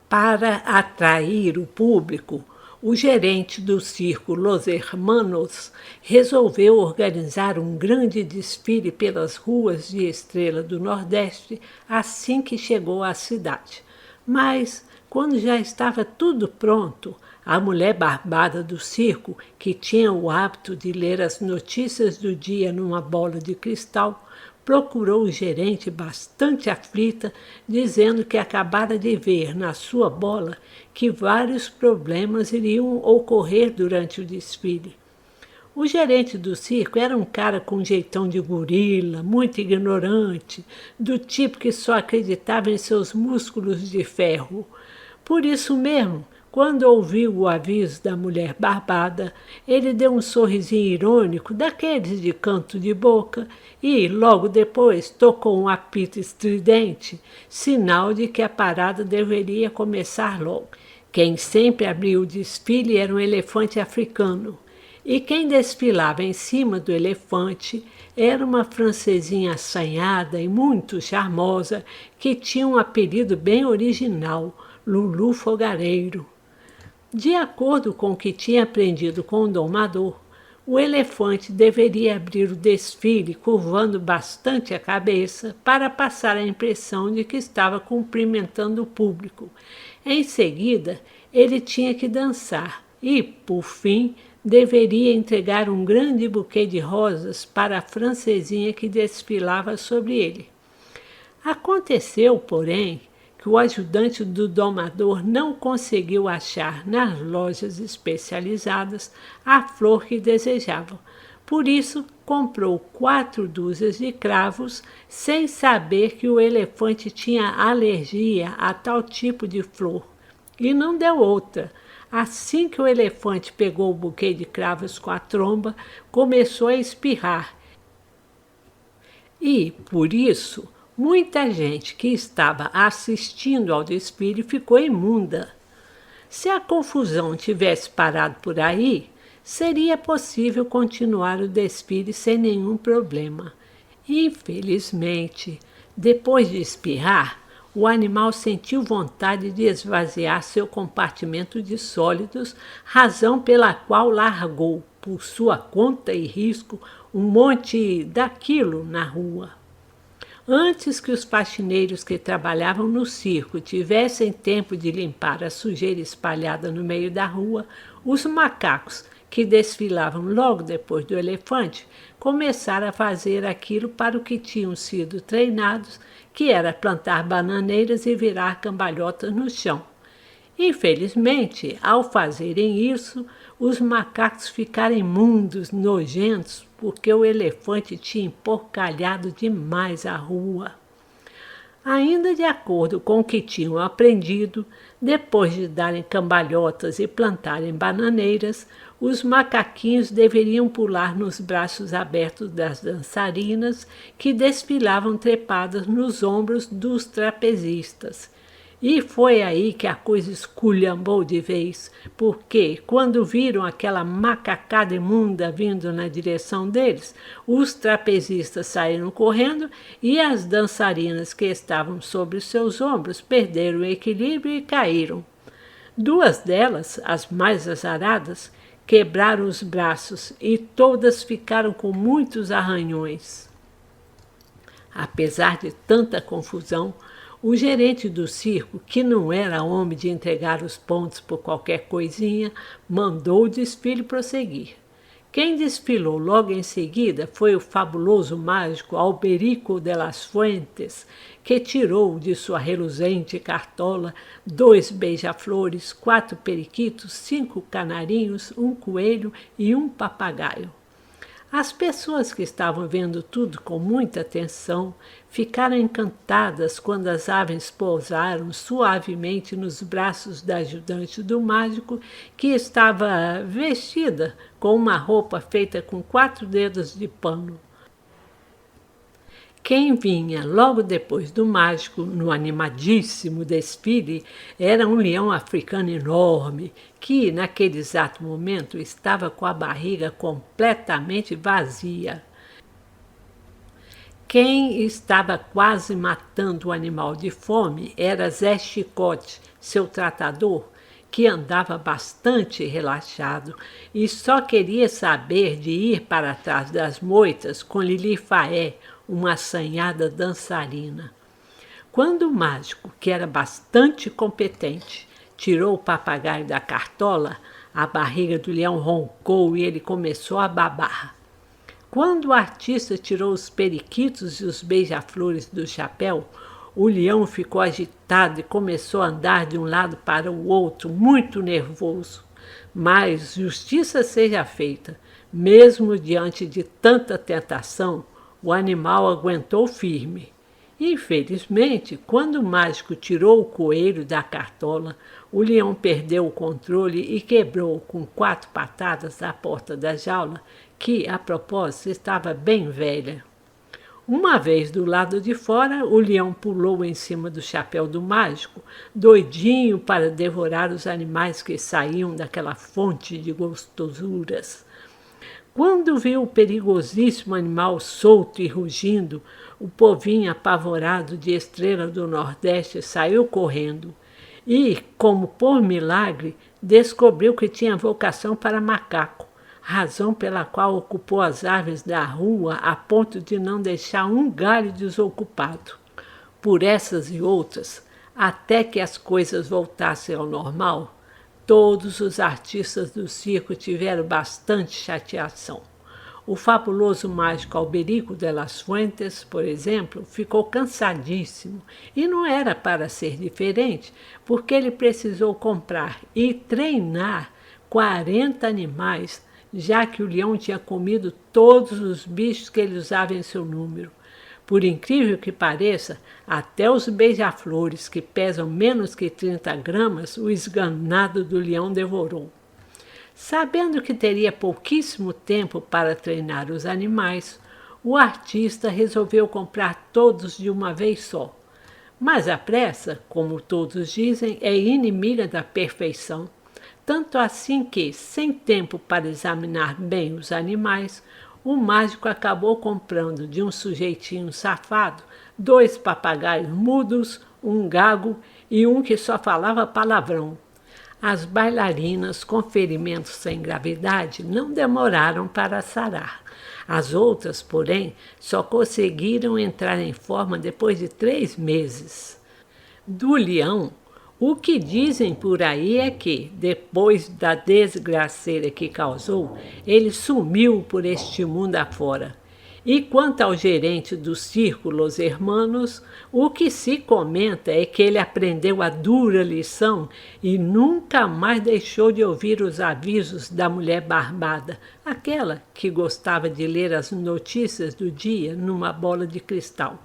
Para atrair o público, o gerente do circo Los Hermanos resolveu organizar um grande desfile pelas ruas de Estrela do Nordeste assim que chegou à cidade. Mas, quando já estava tudo pronto, a mulher barbada do circo, que tinha o hábito de ler as notícias do dia numa bola de cristal, procurou o gerente bastante aflita, dizendo que acabara de ver na sua bola que vários problemas iriam ocorrer durante o desfile. O gerente do circo era um cara com um jeitão de gorila, muito ignorante, do tipo que só acreditava em seus músculos de ferro. Por isso mesmo, quando ouviu o aviso da mulher barbada, ele deu um sorrisinho irônico, daqueles de canto de boca, e, logo depois, tocou um apito estridente, sinal de que a parada deveria começar logo. Quem sempre abria o desfile era um elefante africano, e quem desfilava em cima do elefante era uma francesinha assanhada e muito charmosa, que tinha um apelido bem original, Lulu Fogareiro. De acordo com o que tinha aprendido com o domador, o elefante deveria abrir o desfile curvando bastante a cabeça para passar a impressão de que estava cumprimentando o público. Em seguida, ele tinha que dançar e, por fim, deveria entregar um grande buquê de rosas para a francesinha que desfilava sobre ele. Aconteceu, porém, que o ajudante do domador não conseguiu achar nas lojas especializadas a flor que desejava. Por isso, comprou 4 dúzias de cravos, sem saber que o elefante tinha alergia a tal tipo de flor. E não deu outra. Assim que o elefante pegou o buquê de cravos com a tromba, começou a espirrar. E, por isso, muita gente que estava assistindo ao desfile ficou imunda. Se a confusão tivesse parado por aí, seria possível continuar o desfile sem nenhum problema. Infelizmente, depois de espirrar, o animal sentiu vontade de esvaziar seu compartimento de sólidos, razão pela qual largou, por sua conta e risco, um monte daquilo na rua. Antes que os faxineiros que trabalhavam no circo tivessem tempo de limpar a sujeira espalhada no meio da rua, os macacos, que desfilavam logo depois do elefante, começaram a fazer aquilo para o que tinham sido treinados, que era plantar bananeiras e virar cambalhotas no chão. Infelizmente, ao fazerem isso, os macacos ficaram imundos, nojentos, porque o elefante tinha emporcalhado demais a rua. Ainda de acordo com o que tinham aprendido, depois de darem cambalhotas e plantarem bananeiras, os macaquinhos deveriam pular nos braços abertos das dançarinas que desfilavam trepadas nos ombros dos trapezistas. E foi aí que a coisa esculhambou de vez, porque, quando viram aquela macacada imunda vindo na direção deles, os trapezistas saíram correndo e as dançarinas que estavam sobre os seus ombros perderam o equilíbrio e caíram. 2 delas, as mais azaradas, quebraram os braços e todas ficaram com muitos arranhões. Apesar de tanta confusão, o gerente do circo, que não era homem de entregar os pontos por qualquer coisinha, mandou o desfile prosseguir. Quem desfilou logo em seguida foi o fabuloso mágico Alberico de las Fuentes, que tirou de sua reluzente cartola 2 beija-flores, 4 periquitos, 5 canarinhos, 1 coelho e 1 papagaio. As pessoas que estavam vendo tudo com muita atenção ficaram encantadas quando as aves pousaram suavemente nos braços da ajudante do mágico, que estava vestida com uma roupa feita com 4 dedos de pano. Quem vinha logo depois do mágico, no animadíssimo desfile, era um leão africano enorme, que, naquele exato momento, estava com a barriga completamente vazia. Quem estava quase matando o animal de fome era Zé Chicote, seu tratador, que andava bastante relaxado e só queria saber de ir para trás das moitas com Lili Faé, uma assanhada dançarina. Quando o mágico, que era bastante competente, tirou o papagaio da cartola, a barriga do leão roncou e ele começou a babar. Quando o artista tirou os periquitos e os beija-flores do chapéu, o leão ficou agitado e começou a andar de um lado para o outro, muito nervoso. Mas justiça seja feita, mesmo diante de tanta tentação, o animal aguentou firme. Infelizmente, quando o mágico tirou o coelho da cartola, o leão perdeu o controle e quebrou com 4 patadas a porta da jaula, que, a propósito, estava bem velha. Uma vez do lado de fora, o leão pulou em cima do chapéu do mágico, doidinho para devorar os animais que saíam daquela fonte de gostosuras. Quando viu o perigosíssimo animal solto e rugindo, o povinho apavorado de Estrela do Nordeste saiu correndo e, como por milagre, descobriu que tinha vocação para macaco, razão pela qual ocupou as árvores da rua a ponto de não deixar um galho desocupado. Por essas e outras, até que as coisas voltassem ao normal, todos os artistas do circo tiveram bastante chateação. O fabuloso mágico Alberico de las Fuentes, por exemplo, ficou cansadíssimo e não era para ser diferente, porque ele precisou comprar e treinar 40 animais, já que o leão tinha comido todos os bichos que ele usava em seu número. Por incrível que pareça, até os beija-flores, que pesam menos que 30 gramas, o esganado do leão devorou. Sabendo que teria pouquíssimo tempo para treinar os animais, o artista resolveu comprar todos de uma vez só. Mas a pressa, como todos dizem, é inimiga da perfeição. Tanto assim que, sem tempo para examinar bem os animais, o mágico acabou comprando de um sujeitinho safado 2 papagaios mudos, um gago e um que só falava palavrão. As bailarinas com ferimentos sem gravidade não demoraram para sarar. As outras, porém, só conseguiram entrar em forma depois de 3 meses. Do leão, o que dizem por aí é que, depois da desgraceira que causou, ele sumiu por este mundo afora. E quanto ao gerente do circo Los Hermanos, o que se comenta é que ele aprendeu a dura lição e nunca mais deixou de ouvir os avisos da mulher barbada, aquela que gostava de ler as notícias do dia numa bola de cristal.